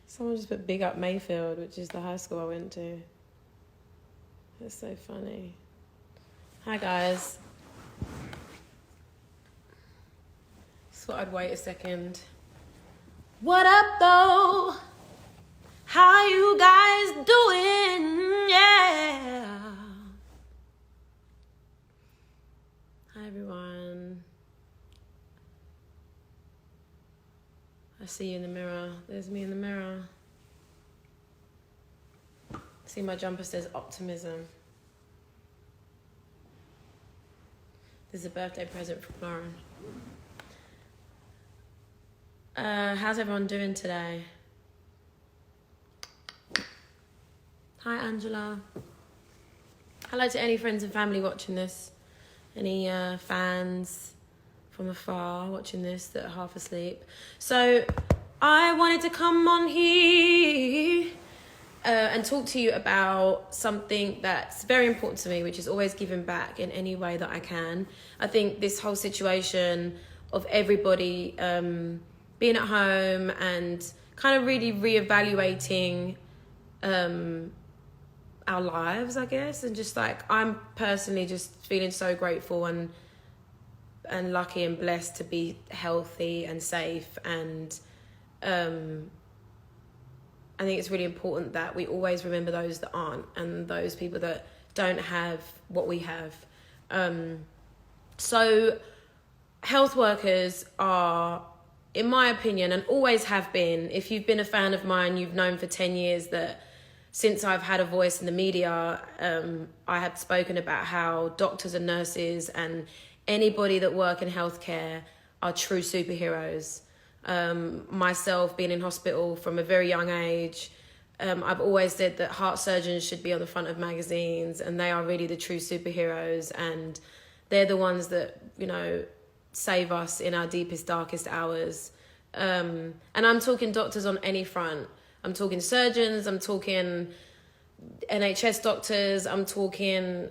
Someone just put big up Mayfield, which is the high school I went to. That's so funny. Hi, guys. Just thought I'd wait a second. What up, though? How you guys doing? Yeah. Hi, everyone. I see you in the mirror. There's me in the mirror. See, my jumper says optimism. This is a birthday present from Lauren. How's everyone doing today? Hi, Angela. Hello to any friends and family watching this. Any fans from afar watching this that are half asleep. So I wanted to come on here and talk to you about something that's very important to me, which is always giving back in any way that I can. I think this whole situation of everybody being at home and kind of really reevaluating our lives, I guess, and just like I'm personally just feeling so grateful and lucky and blessed to be healthy and safe, and I think it's really important that we always remember those that aren't and those people that don't have what we have. So health workers are, in my opinion, and always have been, if you've been a fan of mine, you've known for 10 years that since I've had a voice in the media, I have spoken about how doctors and nurses and anybody that work in healthcare are true superheroes. Myself being in hospital from a very young age, I've always said that heart surgeons should be on the front of magazines, and they are really the true superheroes, and they're the ones that, you know, save us in our deepest, darkest hours. And I'm talking doctors on any front. I'm talking surgeons, I'm talking NHS doctors, I'm talking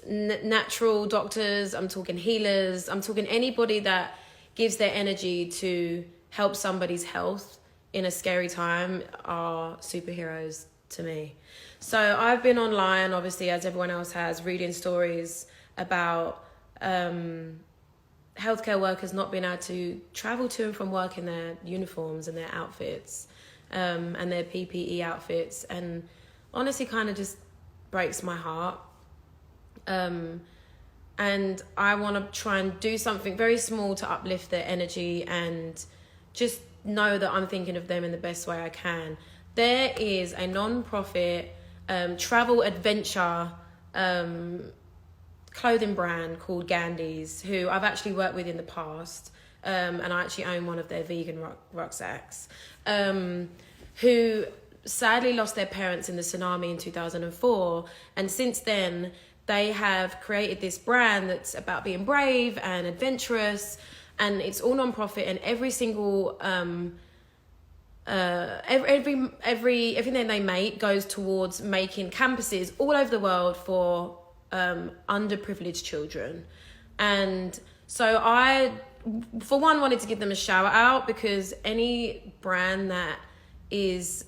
natural doctors, I'm talking healers, I'm talking anybody that gives their energy to help somebody's health in a scary time are superheroes to me. So I've been online, obviously, as everyone else has, reading stories about healthcare workers not being able to travel to and from work in their uniforms and their outfits, and their PPE outfits, and honestly kind of just breaks my heart. And I want to try and do something very small to uplift their energy and just know that I'm thinking of them in the best way I can. There is a non-profit travel adventure clothing brand called Gandhi's, who I've actually worked with in the past, and I actually own one of their vegan rucksacks, who sadly lost their parents in the tsunami in 2004, and since then they have created this brand that's about being brave and adventurous, and it's all non-profit, and every single everything they make goes towards making campuses all over the world for underprivileged children. And so I, for one, wanted to give them a shout out, because any brand that is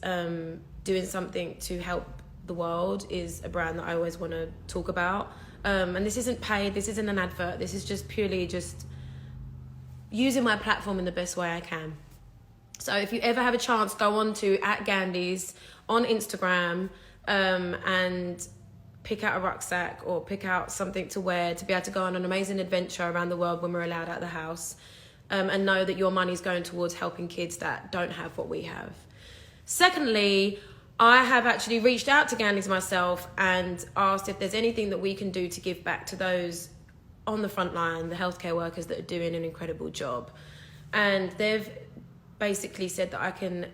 doing something to help the world is a brand that I always want to talk about. And this isn't paid, this isn't an advert, this is just purely just using my platform in the best way I can. So if you ever have a chance, go on to @Gandhi's on Instagram and pick out a rucksack or pick out something to wear to be able to go on an amazing adventure around the world when we're allowed out of the house, and know that your money's going towards helping kids that don't have what we have. Secondly, I have actually reached out to Gandhi's myself and asked if there's anything that we can do to give back to those on the front line, the healthcare workers that are doing an incredible job. And they've basically said that I can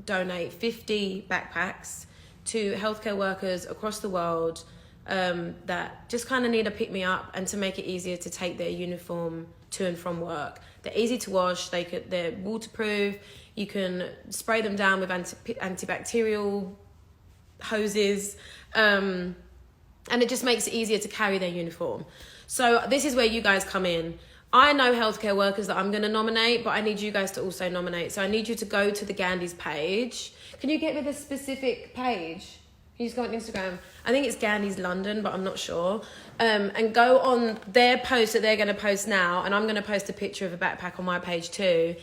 donate 50 backpacks to healthcare workers across the world that just kind of need a pick-me-up, and to make it easier to take their uniform to and from work. They're easy to wash, they're waterproof, you can spray them down with antibacterial hoses, and it just makes it easier to carry their uniform. So this is where you guys come in. I know healthcare workers that I'm going to nominate, but I need you guys to also nominate. So I need you to go to the Gandhi's page. Can you get me the specific page? Can you just go on Instagram? I think it's Gandhi's London, but I'm not sure. And go on their post that they're going to post now, and I'm going to post a picture of a backpack on my page too.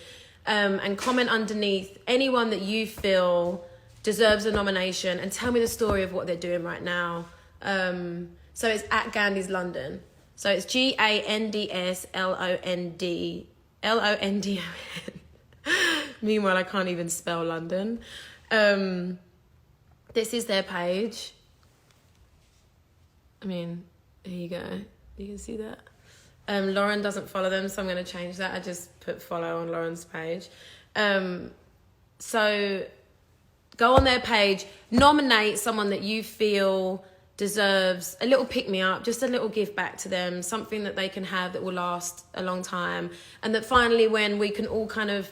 And comment underneath anyone that you feel deserves a nomination, and tell me the story of what they're doing right now. So it's at Gandhi's London. So it's GANDSLONDLONDON. Meanwhile, I can't even spell London. This is their page. I mean, here you go. You can see that. Lauren doesn't follow them, so I'm going to change that. I just put follow on Lauren's page. So go on their page, nominate someone that you feel deserves a little pick-me-up, just a little give back to them, something that they can have that will last a long time, and that finally when we can all kind of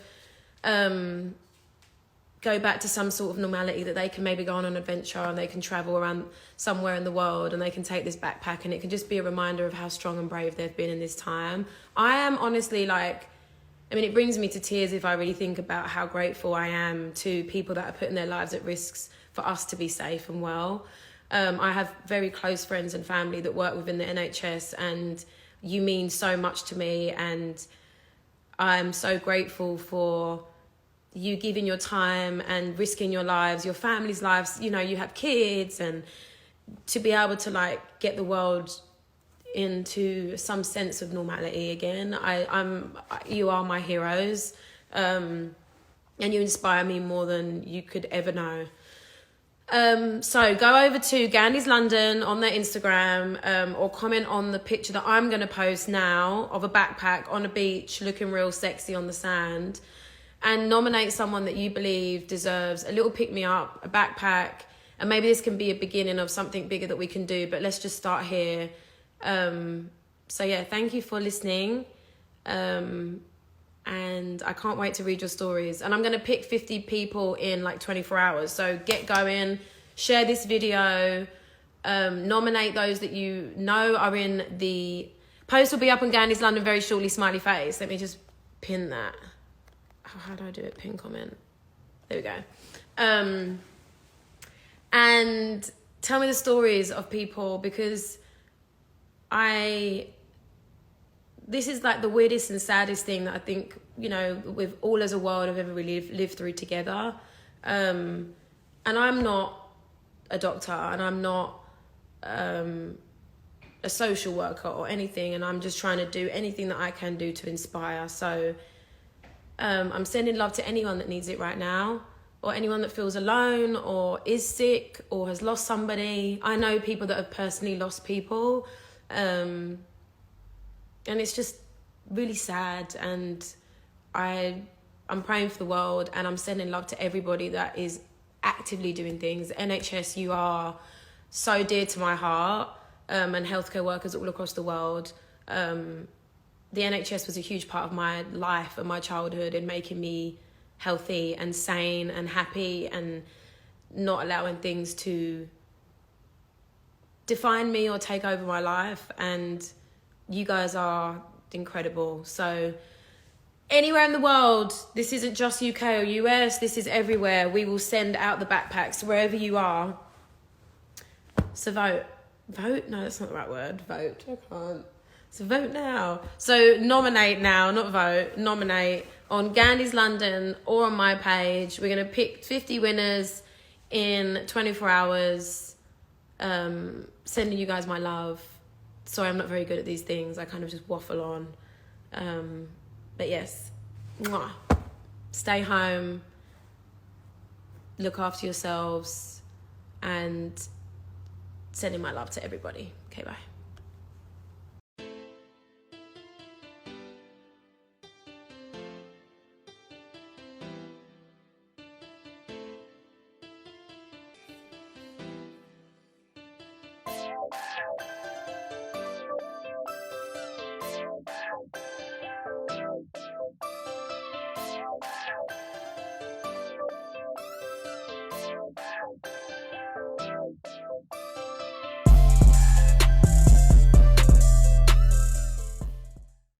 go back to some sort of normality, that they can maybe go on an adventure and they can travel around somewhere in the world and they can take this backpack, and it can just be a reminder of how strong and brave they've been in this time. I am honestly it brings me to tears if I really think about how grateful I am to people that are putting their lives at risks for us to be safe and well. I have very close friends and family that work within the NHS, and you mean so much to me, and I'm so grateful for you giving your time and risking your lives, your family's lives. You know, you have kids, and to be able to get the world into some sense of normality again. You are my heroes, and you inspire me more than you could ever know. So go over to Gandhi's London on their Instagram, or comment on the picture that I'm going to post now of a backpack on a beach looking real sexy on the sand, and nominate someone that you believe deserves a little pick-me-up, a backpack, and maybe this can be a beginning of something bigger that we can do, but let's just start here. So yeah, thank you for listening. And I can't wait to read your stories. And I'm going to pick 50 people in 24 hours. So get going, share this video, nominate those that you know are in the post. Will be up on Gandhi's London very shortly, smiley face. Let me just pin that. How do I do it? Pin comment. There we go. And tell me the stories of people, because this is the weirdest and saddest thing that I think, with all as a world have ever really lived through together. And I'm not a doctor, and I'm not a social worker or anything, and I'm just trying to do anything that I can do to inspire. So I'm sending love to anyone that needs it right now, or anyone that feels alone or is sick or has lost somebody. I know people that have personally lost people. And it's just really sad, and I'm praying for the world, and I'm sending love to everybody that is actively doing things. NHS, you are so dear to my heart, and healthcare workers all across the world. The NHS was a huge part of my life and my childhood, in making me healthy and sane and happy, and not allowing things to define me or take over my life. And you guys are incredible. So anywhere in the world, this isn't just UK or US, this is everywhere. We will send out the backpacks wherever you are. So vote. No, that's not the right word. Vote. I can't. So vote now. So nominate now, not vote. Nominate on Gandhi's London or on my page. We're going to pick 50 winners in 24 hours. Sending you guys my love. Sorry, I'm not very good at these things. I kind of just waffle on. But yes, mwah. Stay home. Look after yourselves. And sending my love to everybody. Okay, bye.